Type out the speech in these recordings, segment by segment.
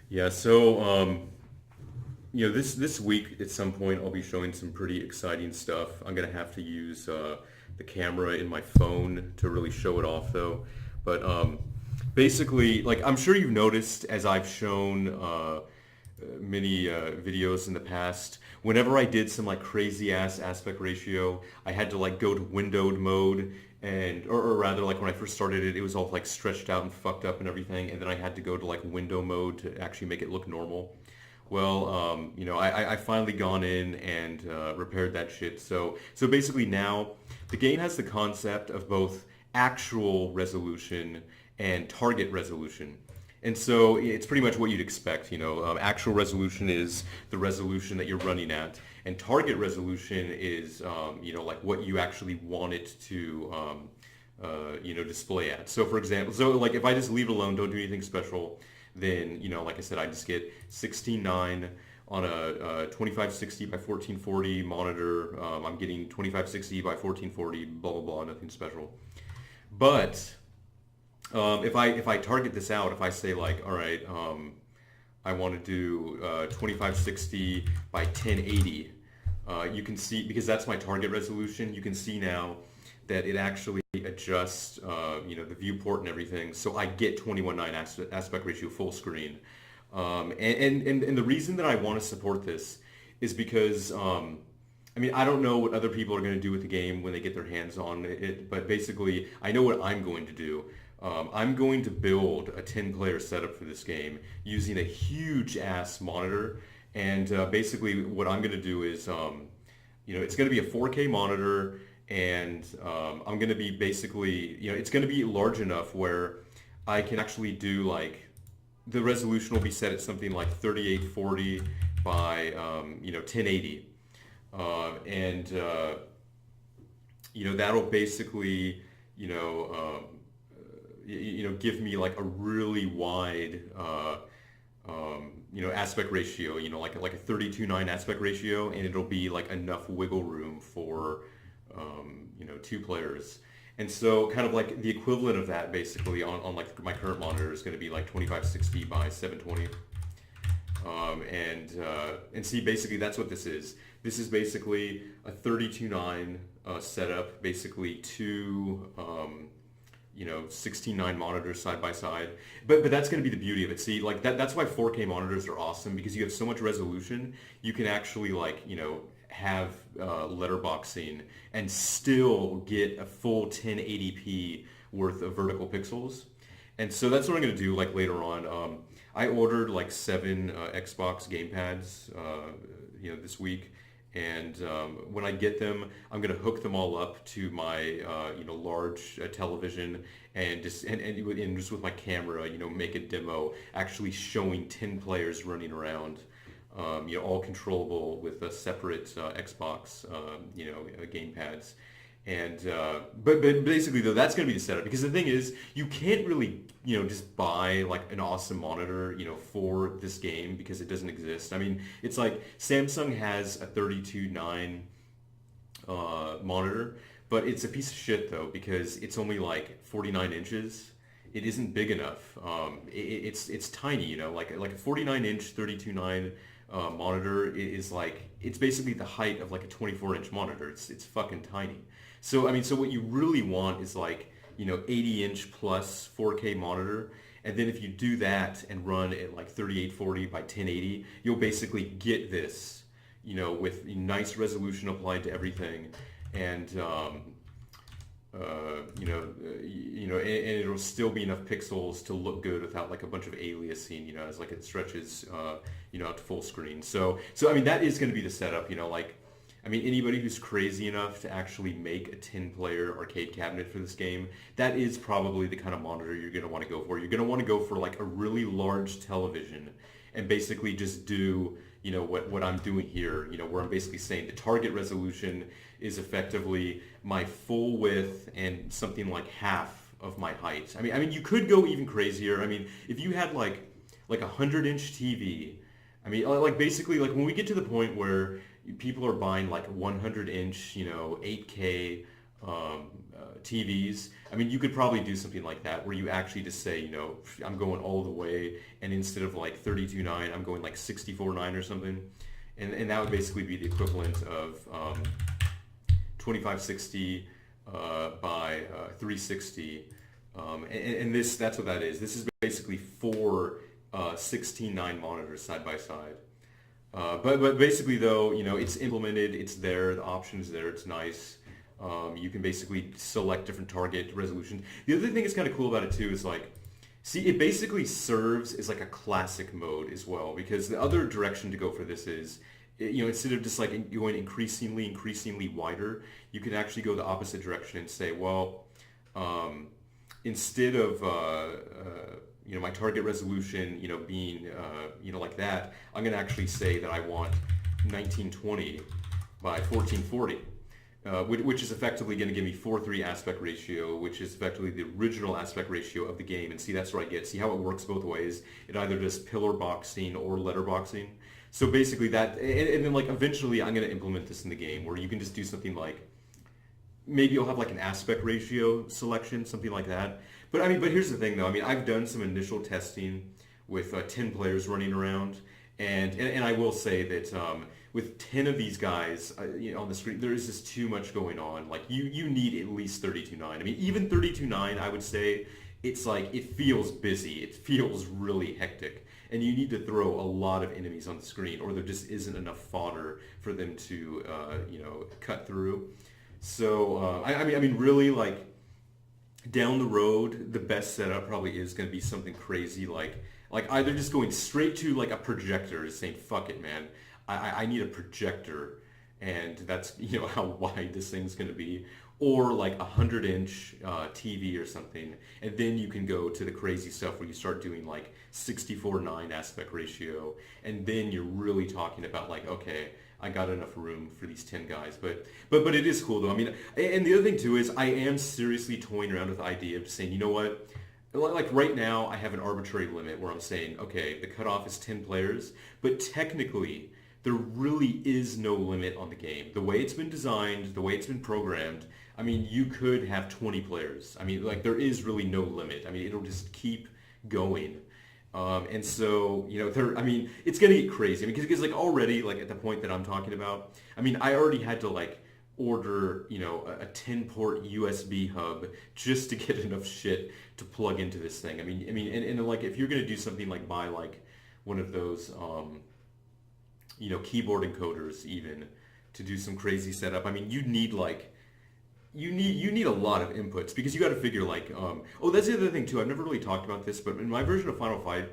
Yeah, so this week at some point I'll be showing some pretty exciting stuff. I'm gonna have to use the camera in my phone to really show it off, though. But basically, like I'm sure you've noticed as I've shown many videos in the past. Whenever I did some like crazy ass aspect ratio, I had to like go to windowed mode or rather like when I first started it, it was all like stretched out and fucked up and everything, and then I had to go to like window mode to actually make it look normal. Well, I finally gone in and repaired that shit. So basically now the game has the concept of both actual resolution and target resolution. And so it's pretty much what you'd expect. Actual resolution is the resolution that you're running at, and target resolution is, like what you actually want it to, display at. So for example, so like if I just leave it alone, don't do anything special, then, like I said, I just get 16:9 on a 2560 by 1440 monitor. I'm getting 2560 by 1440, blah, blah, blah, nothing special. But if I target this out, if I say like, all right, I want to do 2560 by 1080, you can see because that's my target resolution. You can see now that it actually adjusts, the viewport and everything, so I get 21:9 aspect ratio full screen. And the reason that I want to support this is because I don't know what other people are going to do with the game when they get their hands on it, but basically, I know what I'm going to do. I'm going to build a 10-player setup for this game using a huge ass monitor, and basically, what I'm going to do is, it's going to be a 4K monitor, and I'm going to be basically, it's going to be large enough where I can actually do like the resolution will be set at something like 3840 by 1080. And that'll basically give me like a really wide aspect ratio, like a 32:9 aspect ratio, and it'll be like enough wiggle room for two players. And so kind of like the equivalent of that basically on like my current monitor is going to be like 2560 by 720. And see, basically that's what this is. This is basically a 32:9 setup, basically two 16:9 monitors side by side. But that's going to be the beauty of it. See, like that's why 4K monitors are awesome, because you have so much resolution. You can actually like have letterboxing and still get a full 1080p worth of vertical pixels. And so that's what I'm going to do like later on. I ordered like seven Xbox game pads, this week. And when I get them, I'm gonna hook them all up to my large television, and just with my camera, make a demo actually showing 10 players running around, all controllable with a separate Xbox, game pads. And but basically though, that's going to be the setup, because the thing is you can't really just buy like an awesome monitor for this game, because it doesn't exist. I mean, it's like Samsung has a 32:9 monitor, but it's a piece of shit though, because it's only like 49 inches. It isn't big enough. It's tiny, like a 49-inch 32:9 monitor is like, it's basically the height of like a 24-inch monitor. It's fucking tiny. So I mean, so what you really want is like 80-inch plus 4K monitor, and then if you do that and run at like 3840 by 1080, you'll basically get this, with nice resolution applied to everything, and and it'll still be enough pixels to look good without like a bunch of aliasing, as like it stretches, out to full screen. So I mean, that is going to be the setup, anybody who's crazy enough to actually make a 10-player arcade cabinet for this game, that is probably the kind of monitor you're going to want to go for. You're going to want to go for like a really large television and basically just do, what I'm doing here, where I'm basically saying the target resolution is effectively my full width and something like half of my height. I mean, you could go even crazier. I mean, if you had like a 100-inch TV, like basically, like when we get to the point where people are buying like 100-inch, 8K TVs. I mean, you could probably do something like that where you actually just say, I'm going all the way, and instead of like 32.9, I'm going like 64.9 or something, and that would basically be the equivalent of 2560 by 360, and that's what that is. This is basically four 16:9 monitors side by side. But basically though, it's implemented, it's there, the option's there, it's nice. You can basically select different target resolutions. The other thing that's kind of cool about it too is like, see, it basically serves as like a classic mode as well, because the other direction to go for this is, instead of just like going increasingly wider, you can actually go the opposite direction and say, well, instead of my target resolution, being like that, I'm going to actually say that I want 1920 by 1440. Which is effectively going to give me 4:3 aspect ratio, which is effectively the original aspect ratio of the game. And see, that's what I get. See how it works both ways? It either does pillar boxing or letter boxing. So basically that, and then like eventually I'm going to implement this in the game where you can just do something like, maybe you'll have like an aspect ratio selection, something like that. But but here's the thing though. I mean, I've done some initial testing with 10 players running around, and I will say that with 10 of these guys on the screen, there is just too much going on. Like you need at least 32.9. I mean, even 32.9, I would say it's like it feels busy. It feels really hectic. And you need to throw a lot of enemies on the screen, or there just isn't enough fodder for them to, cut through. So, I mean, really, like, down the road, the best setup probably is going to be something crazy, like either just going straight to like a projector, is saying, "Fuck it, man, I need a projector," and that's how wide this thing's going to be, or like a 100-inch TV or something, and then you can go to the crazy stuff where you start doing like 64:9 aspect ratio, and then you're really talking about like, okay, I got enough room for these 10 guys. But it is cool though. I mean, and the other thing too is I am seriously toying around with the idea of saying, you know what? Like right now, I have an arbitrary limit where I'm saying, okay, the cutoff is 10 players, but technically, there really is no limit on the game. The way it's been designed, the way it's been programmed, I mean, you could have 20 players. I mean, like, there is really no limit. I mean, it'll just keep going. And so, I mean, it's going to get crazy. I mean, because like already, like at the point that I'm talking about, I mean, I already had to like order, a 10-port USB hub just to get enough shit to plug into this thing. I mean, and like if you're going to do something like buy like one of those, keyboard encoders even to do some crazy setup. I mean, you need a lot of inputs because you got to figure like, that's the other thing too. I've never really talked about this, but in my version of Final Fight,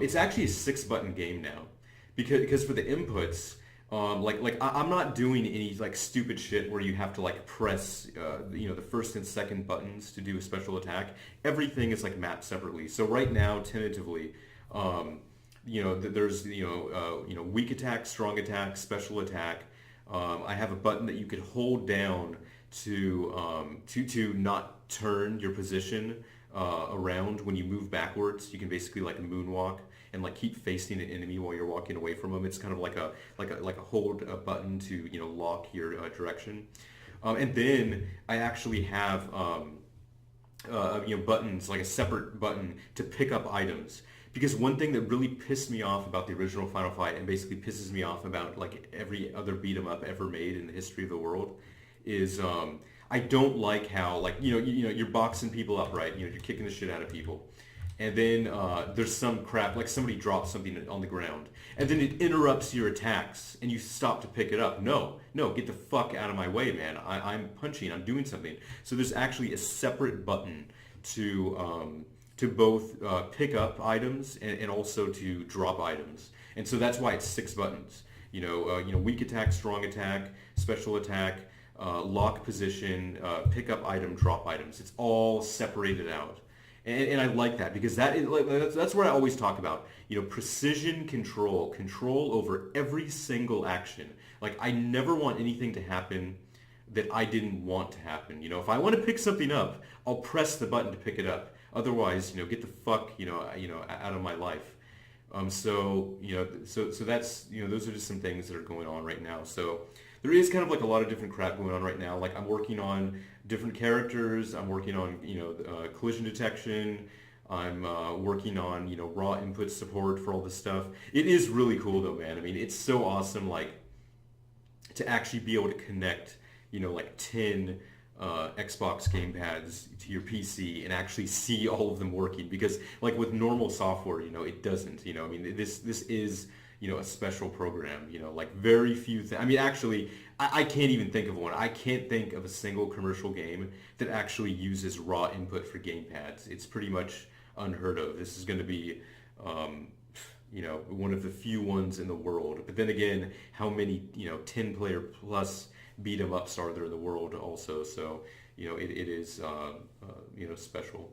it's actually a 6-button game now because for the inputs, I'm not doing any like stupid shit where you have to like press, the first and second buttons to do a special attack. Everything is like mapped separately. So right now, tentatively, there's weak attack, strong attack, special attack. I have a button that you could hold down to not turn your position around when you move backwards. You can basically like moonwalk and like keep facing an enemy while you're walking away from them. It's kind of like a hold button to lock your direction. And then I actually have buttons, like a separate button to pick up items. Because one thing that really pissed me off about the original Final Fight, and basically pisses me off about like every other beat 'em up ever made in the history of the world, is I don't like how like you're boxing people up, right? You're kicking the shit out of people, and then there's some crap like somebody drops something on the ground, and then it interrupts your attacks, and you stop to pick it up. No, get the fuck out of my way, man! I'm punching, I'm doing something. So there's actually a separate button to both pick up items and also to drop items, and so that's why it's 6 buttons. Weak attack, strong attack, special attack, lock position, pick up item, drop items. It's all separated out, and I like that because that's where I always talk about precision control over every single action. Like I never want anything to happen that I didn't want to happen. If I want to pick something up, I'll press the button to pick it up. Otherwise, get the fuck, out of my life. So that's, those are just some things that are going on right now. So there is kind of like a lot of different crap going on right now. Like I'm working on different characters. I'm working on collision detection. I'm working on raw input support for all this stuff. It is really cool though, man. I mean, it's so awesome. Like to actually be able to connect like 10 Xbox gamepads to your PC and actually see all of them working because like with normal software, it doesn't, I mean, this is, a special program, like very few things. I mean, actually, I can't even think of one. I can't think of a single commercial game that actually uses raw input for gamepads. It's pretty much unheard of. This is going to be, one of the few ones in the world. But then again, how many, 10 player plus beat 'em ups are there in the world also? So, it is, special.